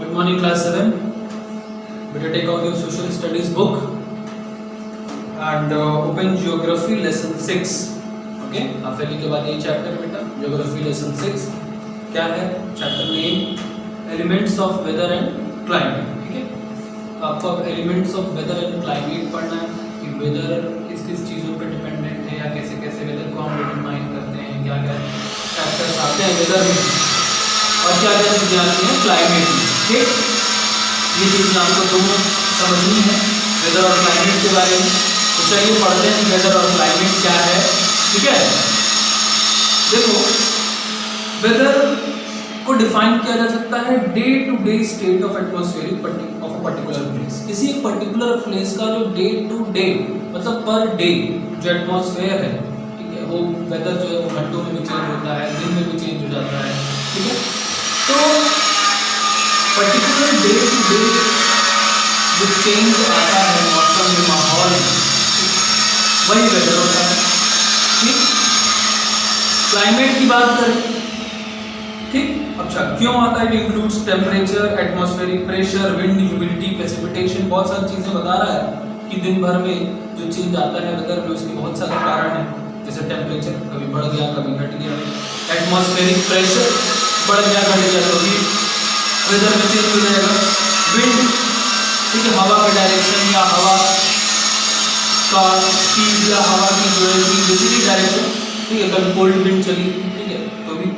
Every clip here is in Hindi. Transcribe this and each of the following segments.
Good morning, class 7. Better take out your social studies book and open geography lesson 6. Okay, अफेली के बाद यही चैप्टर बेटा geography lesson 6 क्या है? Chapter name elements of weather and climate. ठीक है, तो आपको अब elements of weather and climate पढ़ना है कि वेदर किस किस चीज़ों पर डिपेंडेंट है या कैसे कैसे वेदर को हम डिटरमाइन करते हैं, क्या क्या फैक्टर्स आते हैं वेदर में और क्या क्या चीज़ें आती हैं क्लाइमेट में. ठीक, ये चीज़ें आपको दोनों समझनी है वेदर और क्लाइमेट के बारे में. तो चलिए पढ़ते हैं वेदर और क्लाइमेट क्या है. ठीक है, देखो वेदर को डिफाइन किया जा सकता है day to day state of atmospheric of a particular place. किसी एक पर्टिकुलर प्लेस का जो डे टू डे मतलब पर डे जो एटमॉस्फेयर है, ठीक है, वो वेदर जो है वो घंटों में भी चेंज होता है, दिन में भी चेंज हो जाता है. ठीक है, तो पर्टिकुलर डे टू डे जो चेंज आता है मौसम में, माहौल में, वही वेदर होता है. ठीक, क्लाइमेट की बात करें, ठीक, अच्छा क्यों आता है? It includes temperature, atmospheric pressure, wind, humidity, precipitation. बहुत सारी चीजें बता रहा है कि दिन भर में जो चेंज आता है वेदर में उसके बहुत सारे कारण हैं. जैसे टेम्परेचर कभी बढ़ गया कभी घट गया, एटमॉस्फेरिक प्रेशर बढ़ गया घट गया तो भी वेदर में चेंज हो जाएगा. विंड, ठीक है, हवा का डायरेक्शन या हवा का स्पीड या हवा की जो है किसी भी डायरेक्शन, ठीक है, कभी कोल्ड विंड चली, ठीक है, तो भी.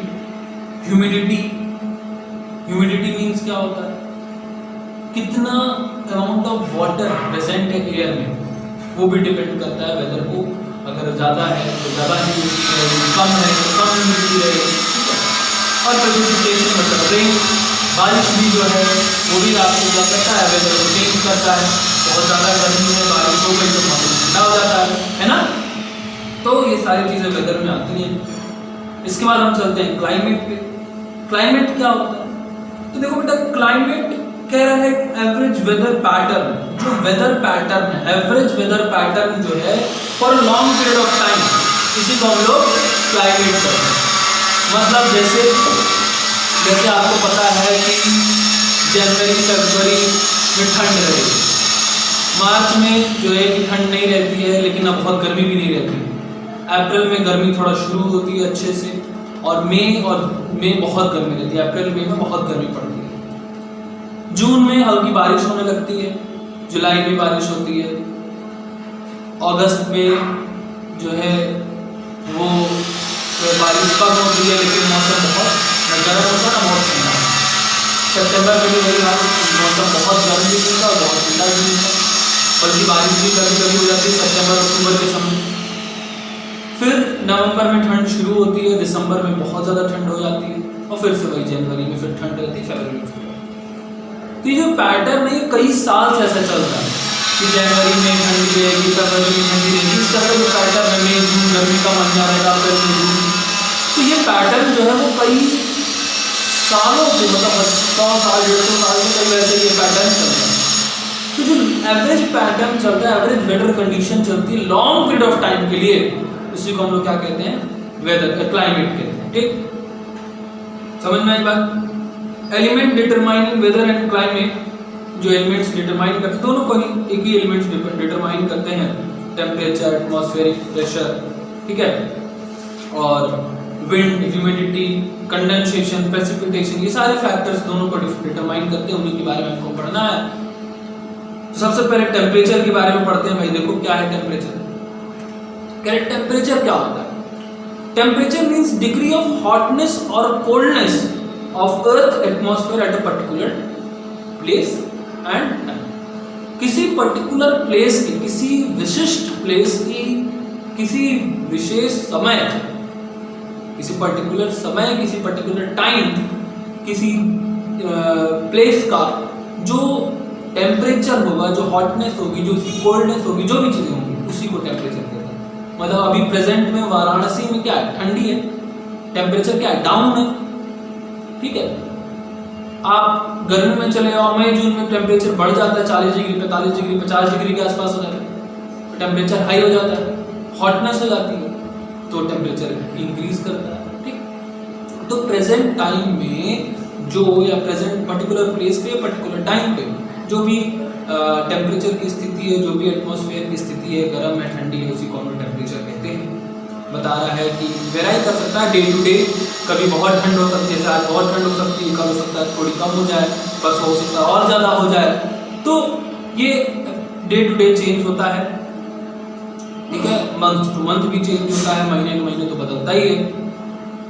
ह्यूमिडिटी, ह्यूमिडिटी मीन्स क्या होता है? कितना अमाउंट ऑफ वाटर प्रेजेंट है एयर में, वो भी डिपेंड करता है वेदर को. अगर ज़्यादा है तो ज़्यादा ह्यूमिडिटी रहेगी, कम है तो कम ह्यूमिडिटी रहेगी. ठीक है, और प्रेसिपिटेशन मतलब रेन, बारिश भी जो है वो भी आपको क्या करता है वेदर को चेंज करता है. बहुत ज़्यादा गर्मी में बारिश हो गई तो मौसम ठंडा हो जाता है ना. तो ये सारी चीज़ें वेदर में आती हैं. इसके बाद हम चलते हैं क्लाइमेट पे. क्लाइमेट क्या होता है? तो देखो बेटा, क्लाइमेट कह रहा है एवरेज वेदर पैटर्न. जो वेदर पैटर्न है, एवरेज वेदर पैटर्न जो है for long period of time, इसी को हम लोग क्लाइमेट कहते हैं. मतलब जैसे आपको पता है कि जनवरी फरवरी में ठंड रहेगी, मार्च में जो है कि ठंड नहीं रहती है लेकिन अब बहुत गर्मी भी नहीं रहती है, अप्रैल में गर्मी थोड़ा शुरू होती है अच्छे से, और मई बहुत गर्मी रहती है, अप्रैल मई में बहुत गर्मी पड़ती है. जून में हल्की बारिश होने लगती है, जुलाई में बारिश होती है, अगस्त में जो है वो बारिश कम होती है लेकिन मौसम बहुत गर्म होता है ना, बहुत ठंडा. सितंबर में भी वही हाल, मौसम बहुत गर्म भी होता है और बहुत ठंडा भी होता है, बल्कि बारिश भी कभी कभी हो जाती है सितंबर अक्टूबर के समय. फिर नवंबर में ठंड शुरू होती है, दिसंबर में बहुत ज़्यादा ठंड हो जाती है, और फिर से वही जनवरी में फिर ठंड रहती है, फरवरी में ठंड. तो ये जो पैटर्न है कई साल से ऐसा चल रहा है कि जनवरी में ठंडी रहेगी, फरवरी में ठंडी रहेगी. इस तरह का जो पैटर्न है, मई जून गर्मी का महीना रहेगा, अप्रैल में जून. तो ये पैटर्न जो है वो कई सालों से, मतलब 100 साल 150 साल से कई वैसे ये पैटर्न चल रहा है. तो जो एवरेज पैटर्न चलता है, एवरेज वेदर कंडीशन चलती है लॉन्ग पीरियड ऑफ टाइम के लिए, उसी को हम लोग क्या कहते हैं? वेदर, क्लाइमेट कहते हैं. ठीक, समझ में आई बात? Element determining weather and climate, जो एलिमेंट्स डिटरमाइन करते हैं, दोनों को ही एक ही एलिमेंट्स डिटरमाइन करते हैं. टेम्परेचर, एटमॉस्फेरिक प्रेशर, ठीक है, और विंड, ह्यूमिडिटी, कंडेंसेशन, प्रेसिपिटेशन, ये सारे फैक्टर्स दोनों को डिटरमाइन करते हैं. उन्हीं के बारे में हमको पढ़ना है. तो सबसे पहले टेम्परेचर के बारे में पढ़ते हैं. भाई देखो क्या है टेम्परेचर. टेम्परेचर क्या होता है? Temperature means degree of hotness और coldness of earth atmosphere at a particular place and time. किसी पर्टिकुलर प्लेस की, किसी विशिष्ट प्लेस की, किसी विशेष समय, किसी पर्टिकुलर समय, किसी पर्टिकुलर टाइम, किसी प्लेस का जो टेम्परेचर होगा, जो हॉटनेस होगी, जो कोल्डनेस होगी, जो भी चीजें होंगी, उसी को टेम्परेचर कहते हैं. मतलब अभी प्रेजेंट में वाराणसी में क्या है? ठंडी है, टेम्परेचर क्या है? डाउन है. ठीक है, आप गर्मी में चले जाओ, मई जून में टेम्परेचर बढ़ जाता है 40 डिग्री 45 डिग्री 50 डिग्री के आसपास हो जाता है, टेम्परेचर हाई हो जाता है, हॉटनेस हो जाती है, तो टेम्परेचर इंक्रीज करता है. ठीक, तो प्रेजेंट टाइम में जो या प्रेजेंट पर्टिकुलर प्लेस पे पर्टिकुलर टाइम पे जो भी टेम्परेचर की स्थिति है, जो भी एटमॉस्फेयर की स्थिति है, गर्म है ठंडी है, उसी को हम टेम्परेचर कहते हैं। बता रहा है कि वेराई कर सकता है डे टू डे, कभी बहुत ठंड हो सकती है, जैसे आज बहुत ठंड हो सकती है, कल हो सकता है थोड़ी कम हो जाए, बस हो सकता है और ज़्यादा हो जाए। तो ये डे टू डे चेंज होता है, ठीक है। मंथ टू मंथ भी चेंज होता है, महीने टू महीने तो बदलता ही है।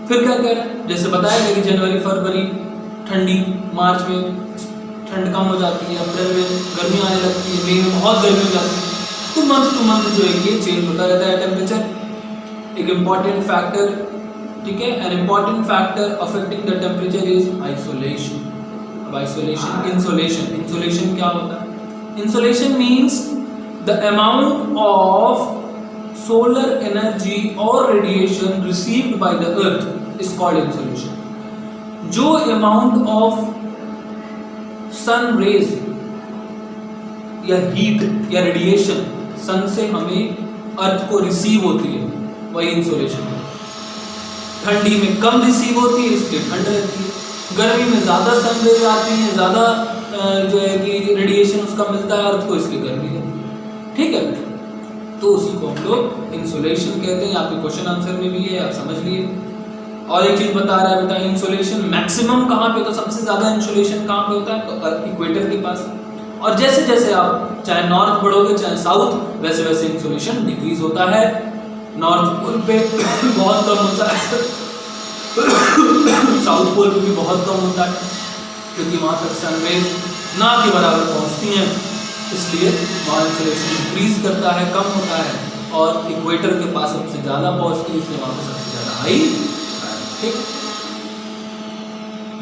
फिर क्या कह रहा है, जैसे बताया गया कि जनवरी फरवरी ठंडी, मार्च में ठंड कम हो जाती है, अप्रैल में गर्मी आने लगती है, मई में बहुत गर्मी हो जाती है। तो मंथ टू मंथ जो है ये चेंज होता रहता है टेम्परेचर। एक इम्पॉर्टेंट फैक्टर, ठीक है, an important factor affecting the temperature is isolation. अब आइसोलेशन, इंसोलेशन, इंसोलेशन क्या होता है? Insolation means the amount of solar energy or radiation received by the earth is called insolation. जो amount of sun rays या heat या radiation sun से हमें अर्थ को रिसीव होती है वही इंसोलेशन है। ठंडी में कम रिसीव होती है इसलिए ठंड रहती है, गर्मी में ज़्यादा सन रेज आती है, ज़्यादा जो है कि रेडिएशन उसका मिलता है अर्थ को, इसलिए गर्मी रहती है, ठीक है। तो उसी को हम लोग इंसोलेशन कहते हैं। आपके क्वेश्चन आंसर में भी है, आप समझ लिए। और एक चीज बता रहा है बेटा, इंसोलेशन मैक्सिमम कहाँ पे होता है, सबसे ज्यादा इंसोलेशन कहाँ पे होता है? तो इक्वेटर के पास। और जैसे जैसे आप चाहे नॉर्थ बढ़ोगे चाहे साउथ, वैसे वैसे इंसोलेशन डिक्रीज होता है। नॉर्थ पोल पे बहुत कम होता है, साउथ पोल पे भी बहुत कम होता है, क्योंकि वहाँ तक सनरेज ना के बराबर पहुँचती हैं, इसलिए वहाँ इंसोलेशन इंक्रीज करता है, कम होता है। और इक्वेटर के पास सबसे ज़्यादा पहुँचती है, इसलिए वहाँ पर सबसे ज़्यादा हाई होता है, ठीक।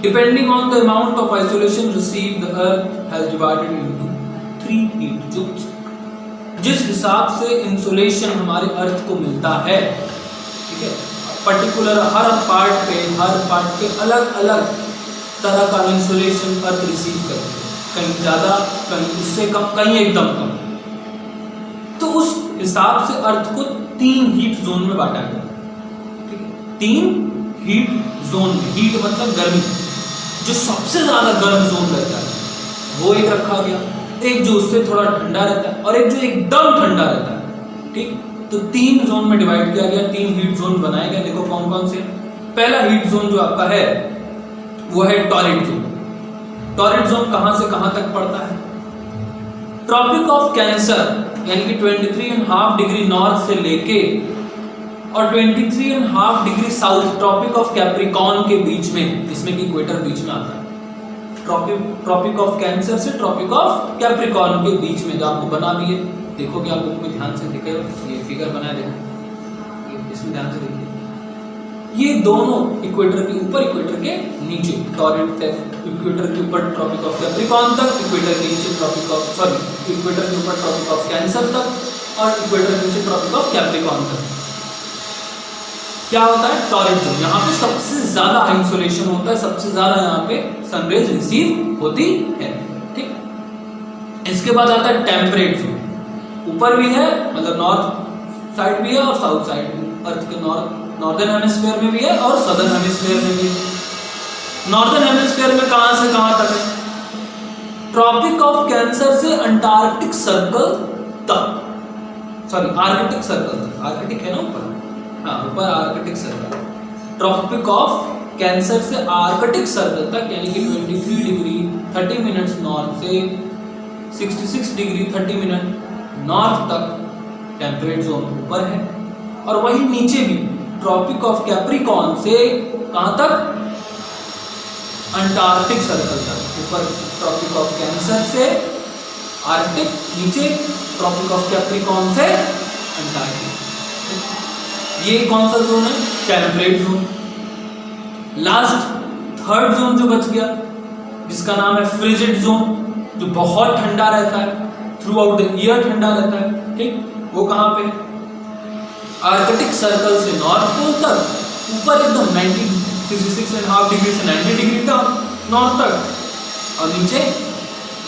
Depending on the amount of isolation receive the earth has divided into 3 heat zones. जिस हिसाब से इंसोलेशन हमारे अर्थ को मिलता है, ठीक है, पर्टिकुलर हर पार्ट पे अलग अलग तरह का इंसोलेशन अर्थ रिसीव करते हैं, कहीं ज़्यादा, कहीं उससे कम, कहीं एकदम कम। तो उस हिसाब से अर्थ को 3 हीट जोन में बांटा गया, ठीक है, 3 हीट जोन। हीट मतलब गर्मी, जो सबसे ज़्यादा गर्म जोन रहता है वो एक रखा गया, एक जो उससे थोड़ा ठंडा रहता है, और एक जो एकदम ठंडा रहता है, ठीक। तो 3 जोन में डिवाइड किया गया, 3 हीट जोन बनाए गए। देखो कौन कौन से। पहला हीट जोन जो आपका है वो है टॉरिड जोन। टॉरिड जोन कहां से कहां तक पड़ता है? ट्रॉपिक ऑफ कैंसर यानी कि 23.5 डिग्री नॉर्थ से लेके और 23.5 degree south tropic of Capricorn के बीच में, इसमें कि इक्वेटर बीच में आता है। ट्रॉपिक ऑफ कैंसर से ट्रॉपिक ऑफ कैप्रिकॉर्न के बीच में, जो आपको बना भी है, देखोगे आप बुक में ध्यान से दिखेगा, ये फिगर बनाया देखो, इसमें ध्यान से देखिए। ये दोनों इक्वेटर के ऊपर, इक्वेटर के नीचे, टॉरिड इक्वेटर के ऊपर ट्रॉपिक ऑफ कैप्रिकॉर्न तक, इक्वेटर के नीचे इक्वेटर के ऊपर ट्रॉपिक ऑफ कैंसर तक, और इक्वेटर के नीचे ट्रॉपिक ऑफ कैप्रिकॉर्न तक क्या होता है? Torrid zone. यहाँ पे सबसे ज्यादा इंसोलेशन होता है, सबसे ज्यादा यहाँ पे सनरेज रिसीव होती है, ठीक। इसके बाद आता है टेम्परेट जोन। ऊपर भी है, मतलब नॉर्थ साइड भी है और साउथ साइड भी, अर्थ के नॉर्दर्न हेमिस्फीयर में भी है और सदर्न हेमिस्फीयर में भी है। नॉर्दर्न हेमिस्फीयर में कहां से कहां तक है? ट्रॉपिक ऑफ कैंसर से अंटार्कटिक सर्कल तक, सॉरी आर्कटिक सर्कल तक, आर्कटिक है ना ऊपर, हाँ ऊपर Arctic circle. Tropic of Cancer से आर्कटिक सर्कल तक यानी कि 23 डिग्री 30 मिनट्स नॉर्थ से 66 डिग्री 30 मिनट नॉर्थ तक टेम्परेट जोन ऊपर है। और वही नीचे भी ट्रॉपिक ऑफ कैप्रिकॉर्न से कहां तक? अंटार्कटिक सर्कल तक। ऊपर ट्रॉपिक ऑफ कैंसर से आर्कटिक, नीचे ट्रॉपिक ऑफ कैप्रिकॉर्न से अंटार्कटिक। ये कौन सा जोन है? Temperate zone. Last third zone जो बच गया, जिसका नाम है फ्रिजिड जोन, जो बहुत ठंडा रहता है, थ्रू आउट द ईयर ठंडा रहता है, ठीक। वो कहां पे? आर्कटिक सर्कल से नॉर्थ पोल तक, ऊपर एकदम 66.5 डिग्री से 90 डिग्री तक नॉर्थ तक, और नीचे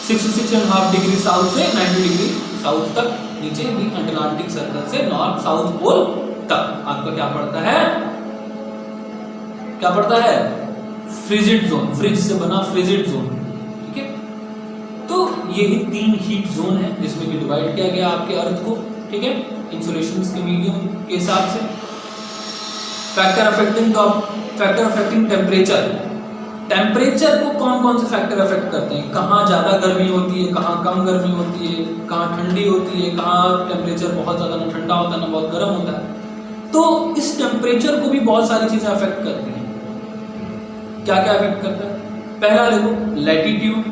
66.5 डिग्री साउथ से 90 डिग्री साउथ तक, नीचे भी अटलांटिक सर्कल से नॉर्थ साउथ पोल तक। आपका क्या पड़ता है? क्या पड़ता है? फ्रिजिड जोन, फ्रिज से बना फ्रिजिड जोन, ठीक है। तो यही 3 हीट जोन है जिसमें कि डिवाइड किया गया आपके अर्थ को, ठीक है, इंसुलेशन के मीडियम के हिसाब से। फैक्टर अफेक्टिंग टेम्परेचर, टेम्परेचर को कौन कौन से फैक्टर अफेक्ट करते हैं, कहाँ ज़्यादा गर्मी होती है, कहाँ कम गर्मी होती है, कहाँ ठंडी होती है, कहाँ टेम्परेचर बहुत ज़्यादा ना ठंडा होता है ना बहुत गर्म होता है। तो इस टेम्परेचर को भी बहुत सारी चीज़ें अफेक्ट करती हैं। क्या क्या अफेक्ट करता है? पहला देखो लैटिट्यूड,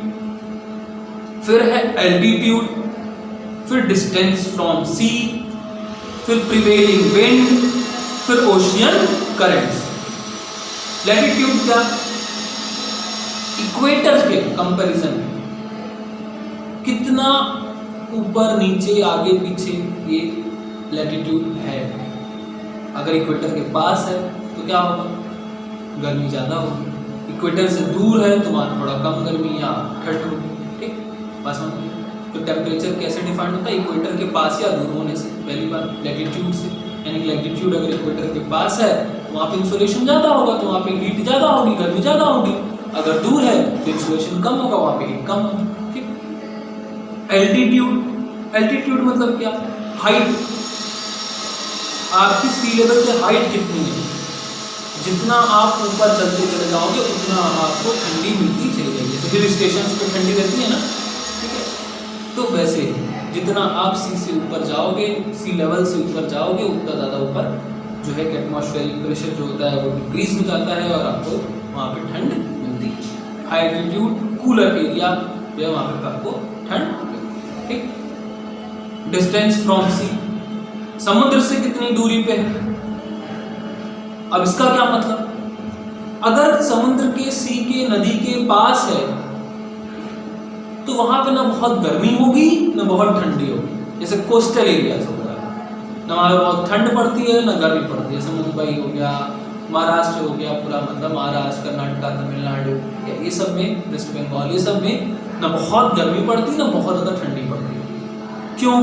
फिर है एल्टीट्यूड, फिर डिस्टेंस फ्रॉम सी, फिर प्रिवेलिंग विंड, फिर ओशियन करेंट्स। लैटिट्यूड क्या? इक्वेटर के कंपैरिजन में कितना ऊपर नीचे आगे पीछे ये लैटिट्यूड है। अगर इक्वेटर के पास है तो क्या होगा? गर्मी ज़्यादा होगी। इक्वेटर से दूर है तो वहाँ थोड़ा कम गर्मी या ठंड होगी, ठीक। बस तो टेम्परेचर कैसे डिफाइंड होता है? इक्वेटर के पास या दूर होने से, पहली बात लैटिट्यूड से। यानी कि लैटिट्यूड अगर इक्वेटर के पास है तो वहाँ पे इंसुलेशन ज़्यादा होगा, तो वहाँ पे हीट ज़्यादा होगी, गर्मी ज़्यादा होगी। अगर दूर है तो इंसुलेशन कम होगा, वहाँ पे हीट कम होगी, ठीक। एल्टीट्यूड, एल्टीट्यूड मतलब क्या? हाइट, आपकी सी लेवल से हाइट कितनी है। जितना आप ऊपर चलते चले जाओगे उतना आपको ठंडी मिलती चली जाएगी। तो हिल स्टेशन पे ठंडी रहती है ना, ठीक है। तो वैसे जितना आप सी से ऊपर जाओगे, सी लेवल से ऊपर जाओगे, उतना ज़्यादा ऊपर जो है कि एटमॉस्फेरिक प्रेशर जो होता है वो डिक्रीज हो जाता है और आपको वहाँ पे ठंड मिलती है। हाई एल्टीट्यूड कूलर एरिया जो है वहाँ पे आपको ठंड मिलती है, ठीक। डिस्टेंस फ्रॉम सी, समुद्र से कितनी दूरी पे है। अब इसका क्या मतलब? अगर समुद्र के सी के नदी के पास है तो वहां पे ना बहुत गर्मी होगी ना बहुत ठंडी होगी। जैसे कोस्टल एरियाज हो गया, ना वहाँ बहुत ठंड पड़ती है ना गर्मी पड़ती है। जैसे मुंबई हो गया, महाराष्ट्र हो गया, पूरा मतलब महाराष्ट्र, कर्नाटक, तमिलनाडु, ये सब में, वेस्ट बंगाल, ये सब में ना बहुत गर्मी पड़ती ना बहुत ज़्यादा ठंडी पड़ती है। क्यों?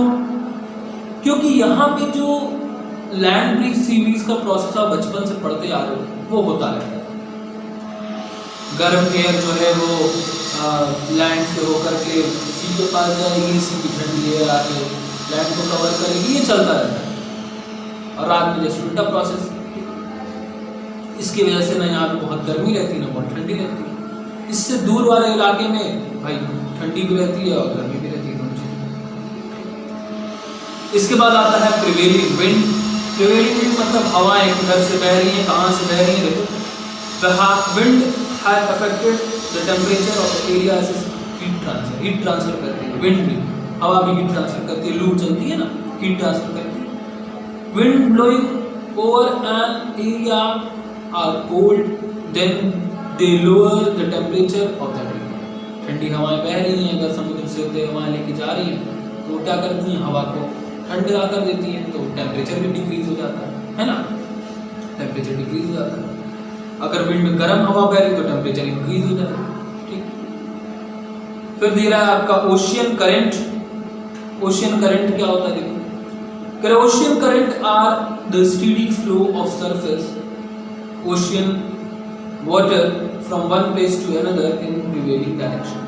क्योंकि यहाँ पे जो लैंड ब्रिज सी ब्रिज का प्रोसेस आप बचपन से पढ़ते आ रहे हो वो होता रहता है। गर्म एयर जो है वो लैंड से होकर के सी के पास जाएगी, सी की ठंडी एयर आके लैंड को कवर करेगी, ये चलता रहता है। और रात में जैसे उल्टा प्रोसेस, इसकी वजह से ना यहाँ पे बहुत गर्मी रहती है ना बहुत ठंडी रहती है। इससे दूर वाले इलाके में भाई ठंडी भी रहती है और गर्मी भी रहती है, दोनों चीज़ें। इसके बाद आता है प्रिवेलिंग विंड। प्रिवेलिंग विंड मतलब हवाएं किधर से बह रही हैं, कहाँ से बह रही हैं। देखो the wind has affected the temperature of the area as heat transfer करती है। विंड भी, हवा भी हीट ट्रांसफर करती है, लू चलती है ना, हीट ट्रांसफर करती है। Wind blowing over an area are cold then they lower the temperature of that area. ठंडी हवाएं बह रही हैं, अगर समुद्र से होते हवाएं लेके जा रही हैं तो वो क्या करती हैं, हवा को ठंडा कर देती हैं, तो टेम्परेचर भी डिक्रीज हो जाता है ना, टेम्परेचर डिक्रीज हो जाता है। अगर विंड में गर्म हवा बह रही तो टेम्परेचर इंक्रीज हो जाता है, ठीक। फिर दे रहा है आपका ओशियन करंट। ओशियन करंट क्या होता है? देखो, ocean current are the steady flow of surface ocean water from one place to another in prevailing direction.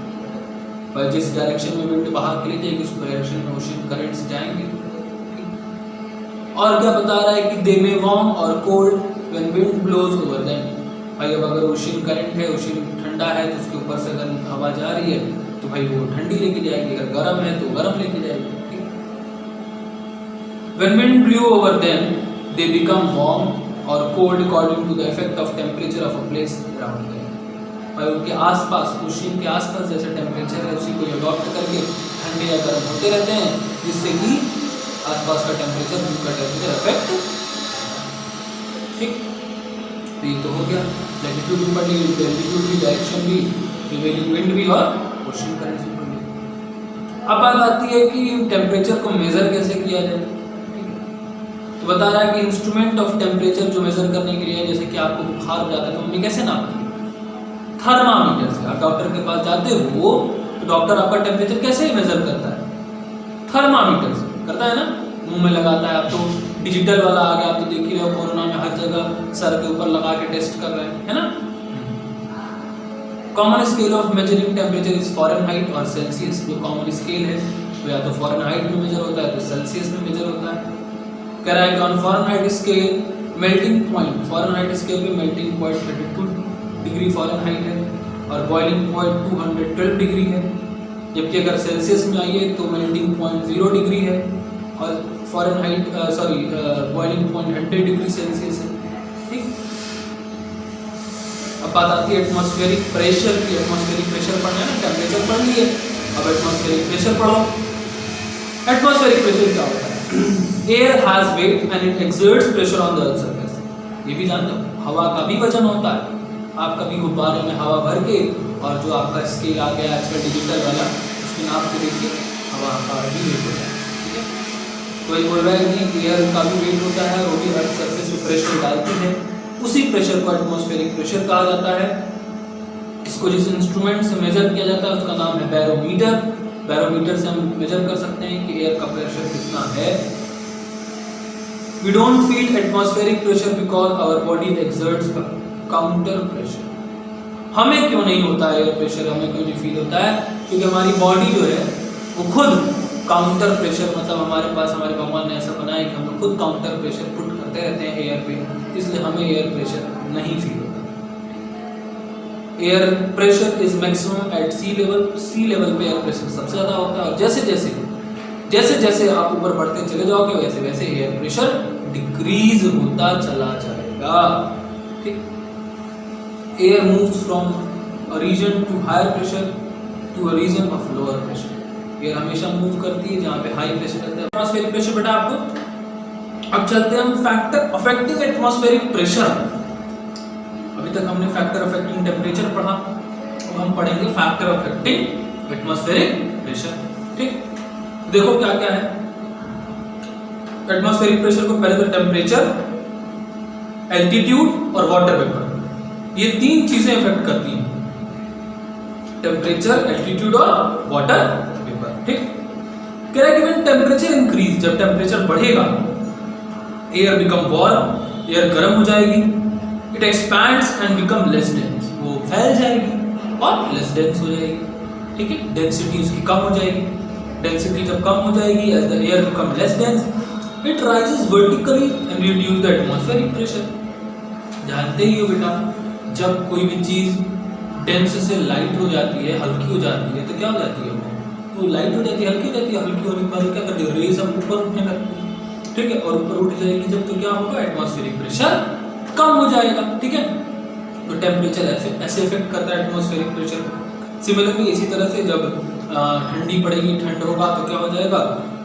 पर जिस डायरेक्शन में विंड बाहर के लिए जाएगी उस डायरेक्शन में ओशियन करंट्स जाएंगे। और क्या बता रहा है कि दे मे वार्म और cold when wind blows over them. भाई अब अगर ओशियन करंट है, ओशियन ठंडा है तो उसके ऊपर से अगर हवा जा रही है तो भाई वो ठंडी लेके जाएगी, अगर गर्म है तो गर्म लेके जाएगी, ठीक। When wind blow over them they become warm और cold according to the effect of temperature of a place around them. भाई उनके आसपास, ओशियन के आसपास जैसे टेम्परेचर है उसी को अडॉप्ट करके ठंडे या गर्म होते रहते हैं, जिससे कि आसपास का टेम्परेचर, उनका टेम्परेचर अफेक्ट, ठीक। तो ये तो हो गया लैटिट्यूड भी पढ़ ली, एल्टीट्यूड भी, डायरेक्शन भी, प्रिवेलिंग विंड भी और ओशियन करंट भी पढ़ ली। अब बात आती है कि टेम्परेचर को मेजर कैसे किया जाए, ठीक है। तो बता रहा है कि इंस्ट्रूमेंट ऑफ टेम्परेचर जो मेजर करने के लिए, जैसे कि आपको बुखार हो जाता है तो मम्मी कैसे नापती है? थर्मामीटर से। आप डॉक्टर के पास जाते हो तो डॉक्टर आपका टेम्परेचर कैसे मेजर करता है? थर्मामीटर से करता है ना, मुंह में लगाता है। अब तो डिजिटल वाला आ गया, आप तो देख ही रहे हो, कोरोना में हर जगह सर के ऊपर लगा के टेस्ट कर रहे हैं, है ना। Common scale of measuring temperature is Fahrenheit और सेल्सियस। जो कॉमन स्केल है वो या तो फ़ारेनहाइट में मेजर होता है तो सेल्सियस में मेजर होता है। कह रहा है कि on Fahrenheit scale melting point, Fahrenheit scale पे मेल्टिंग पॉइंट 32 डिग्री फ़ारेनहाइट है और बॉइलिंग पॉइंट 212 डिग्री है। जबकि अगर सेल्सियस में आइए तो मेल्टिंग पॉइंट 0 डिग्री है और Fahrenheit boiling point 100 degree Celsius है। ठीक, अब बात आती है एटमॉस्फेरिक प्रेशर की। एटमॉस्फेरिक प्रेशर पढ़ना है ना, टेम्परेचर पढ़ लिए, अब एटमॉस्फेरिक प्रेशर पढ़ो। एटमॉस्फेरिक प्रेशर क्या होता है? Air has weight and it exerts pressure on the earth surface. ये भी जानते हो, हवा का भी वजन होता है। आप कभी गुब्बारे में हवा भर के और जो आपका स्केल आ गया आजकल डिजिटल वाला, उसमें नाप के देखिए, हवा का भी वेट होता है। ठीक है, कोई बोल रहा है कि एयर का भी वेट होता है, वो भी अर्थ सरफेस पे प्रेशर डालती है, उसी प्रेशर को एटमॉस्फेरिक प्रेशर कहा जाता है। इसको जिस इंस्ट्रूमेंट से मेजर किया जाता है उसका नाम है बैरोमीटर। बैरोमीटर से हम मेजर कर सकते हैं कि एयर का प्रेशर कितना है। We don't feel atmospheric pressure because our body exerts counter pressure. हमें क्यों नहीं होता एयर प्रेशर, हमें क्यों नहीं फील होता है? क्योंकि हमारी बॉडी जो है वो खुद काउंटर प्रेशर, मतलब हमारे पास हमारे भगवान ने ऐसा बनाया कि हम लोग खुद काउंटर प्रेशर पुट करते रहते हैं एयर पे, इसलिए हमें एयर प्रेशर नहीं फील होता। Air pressure is maximum at sea level. Sea level पे एयर प्रेशर सबसे ज़्यादा होता है और जैसे जैसे आप ऊपर बढ़ते चले जाओगे वैसे वैसे एयर प्रेशर डिक्रीज होता चला जाएगा। ठीक, air moves from a region to higher pressure to a region of lower pressure. Air हमेशा मूव करती है जहाँ पे हाई प्रेशर रहता है। एटमॉस्फेरिक प्रेशर बेटा आपको, अब चलते हैं हम फैक्टर अफेक्टिंग एटमॉस्फेरिक प्रेशर। अभी तक हमने फैक्टर अफेक्टिंग टेम्परेचर पढ़ा, अब हम पढ़ेंगे फैक्टर अफेक्टिंग एटमॉस्फेरिक प्रेशर। ठीक, देखो क्या क्या है एटमॉस्फेरिक प्रेशर को। पहले तो टेम्परेचर, एल्टीट्यूड और वाटर वेपर, ये तीन चीजें इफेक्ट करती हैं, टेम्परेचर, एल्टीट्यूड और वाटर वेपर। ठीक, कह रहा है कि व्हेन टेम्परेचर इंक्रीज, जब टेम्परेचर बढ़ेगा, एयर बिकम वार्म, एयर गर्म हो जाएगी, it expands and become less dense, वो फैल जाएगी और लेस डेंस हो जाएगी। ठीक है, डेंसिटी उसकी कम हो जाएगी। डेंसिटी जब कम हो जाएगी, as the air become less dense, it rises vertically and reduce the atmospheric pressure. जानते ही हो बेटा, जब कोई भी चीज डेंस से लाइट हो जाती है, हल्की हो जाती है, तो क्या हो जाती है वो लाइट हो जाती है, हल्की हो जाती है। हल्की होने के बाद क्या करती है, रेज अब ऊपर उठने लगती है। ठीक है, और ऊपर उठ जाएगी जब, तो क्या होगा, एटमॉस्फेरिक प्रेशर कम हो जाएगा। ठीक है, तो टेम्परेचर ऐसे इफेक्ट करता है एटमॉस्फेरिक प्रेशर। सिमिलरली इसी तरह से जब ठंडी पड़ेगी, ठंड होगा तो क्या हो जाएगा,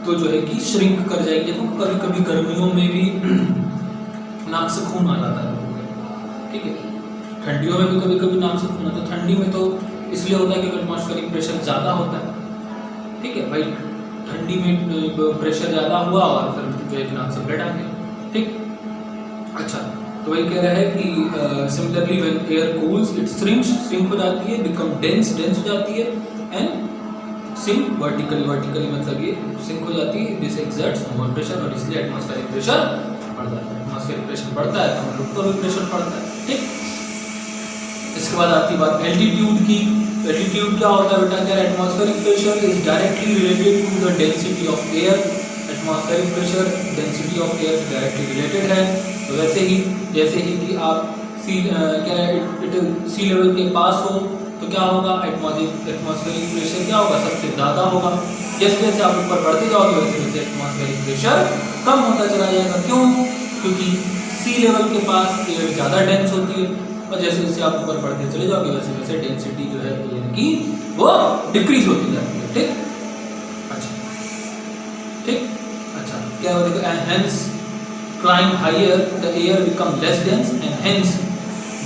तो जो है कि श्रिंक कर जाएगी। देखो कभी कभी गर्मियों में भी नाक से खून आ जाता है। ठीक है, ठंडियों में भी कभी कभी नाक से खून आता है। ठंडी में तो इसलिए होता है कि एटमॉस्फेरिक प्रेशर ज़्यादा होता है। ठीक है भाई, ठंडी में प्रेशर ज़्यादा हुआ और फिर जो है नाक से ब्लड आ गया। ठीक, अच्छा, तो वही कह रहा है कि similarly when air cools it shrink हो जाती है, बिकम डेंस हो जाती है, एंड सिंक वर्टिकली मतलब ये सिंक हो जाती है। दिस एक्सर्ट्स मोर प्रेशर, और इसलिए एटमॉस्फेरिक प्रेशर बढ़ता है। एटमॉस्फेरिक प्रेशर बढ़ता है तो हम लोग को भी प्रेशर बढ़ता है। ठीक, इसके बाद आती बात एल्टीट्यूड की। एल्टीट्यूड क्या होता है बेटा, क्या atmospheric pressure is directly related to the density of air. Atmospheric pressure density of air से डायरेक्टली रिलेटेड है। तो जैसे ही कि आप सी लेवल के पास हो तो क्या होगा, एटमॉस्फेरिक प्रेशर क्या होगा, सबसे ज़्यादा होगा। जैसे जैसे आप ऊपर बढ़ते जाओगे वैसे वैसे एटमॉस्फेरिक प्रेशर कम होता चला जाएगा। क्यों? क्योंकि सी लेवल के पास एयर ज़्यादा डेंस होती है, और जैसे जैसे आप ऊपर बढ़ते चले जाओगे वैसे वैसे डेंसिटी जो है कि वो डिक्रीज होती जाती है। ठीक, अच्छा, क्या होगा, hence climb higher the air become less dense and hence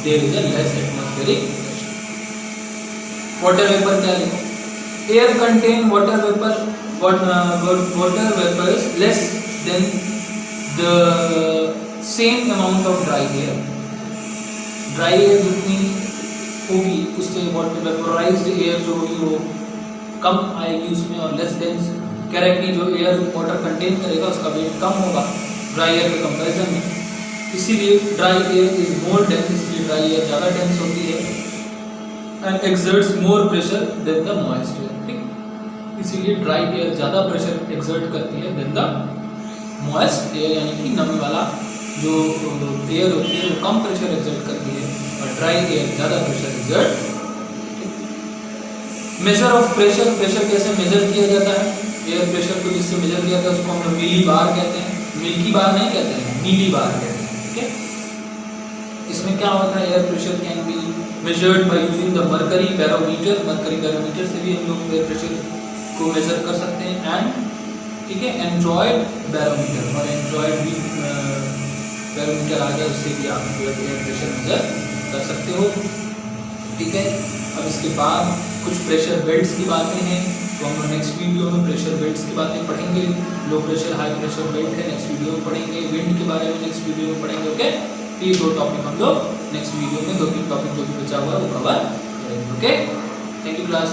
there is a less atmospheric pressure. Water vapor क्या है? Air contain water vapors less than the same amount of dry air. Dry air जितनी होगी उससे water vaporized air जो होगी वो कम आएगी उसमें, और less dense कह रहा है कि जो एयर वाटर कंटेन करेगा उसका वेट कम होगा ड्राई एयर के कंपैरिजन में। इसीलिए dry air is more dense, इसलिए ड्राई एयर ज़्यादा डेंस होती है। And exerts more pressure than the moist air, ठीक। इसीलिए ड्राई एयर ज़्यादा प्रेशर एक्सर्ट करती है देन द मॉइस्ट एयर, यानी कि नमी वाला जो एयर होती है वो कम प्रेशर एक्सर्ट करती है और ड्राई एयर ज़्यादा pressure exert. Measure of pressure, pressure कैसे मेजर किया जाता है? एयर प्रेशर को जिससे मेजर किया जाता है उसको हम लोग मिली बार कहते हैं, मिल्की बार नहीं कहते हैं, मिली बार कहते हैं, ठीक है। इसमें क्या होता है, air pressure can be measured by using the mercury barometer, mercury barometer से भी हम लोग एयर प्रेशर को मेजर कर सकते हैं, एंड ठीक है एंड्रॉयड बैरोमीटर, और एंड्रॉयड भी बैरोमीटर आ गया, उससे भी आप एयर प्रेशर मेजर कर सकते हो, ठीक है। अब इसके बाद कुछ प्रेशर बेल्ट्स की बातें हैं, तो हम लोग नेक्स्ट वीडियो में प्रेशर बेल्ट्स की बातें पढ़ेंगे। Low pressure high pressure belt है, नेक्स्ट वीडियो में पढ़ेंगे। विंड के बारे में नेक्स्ट वीडियो में पढ़ेंगे, ओके। तो ये 2 टॉपिक हम लोग नेक्स्ट वीडियो में 2-3 टॉपिक जो भी बचा हुआ है वो कवर करेंगे, ओके। Thank you class.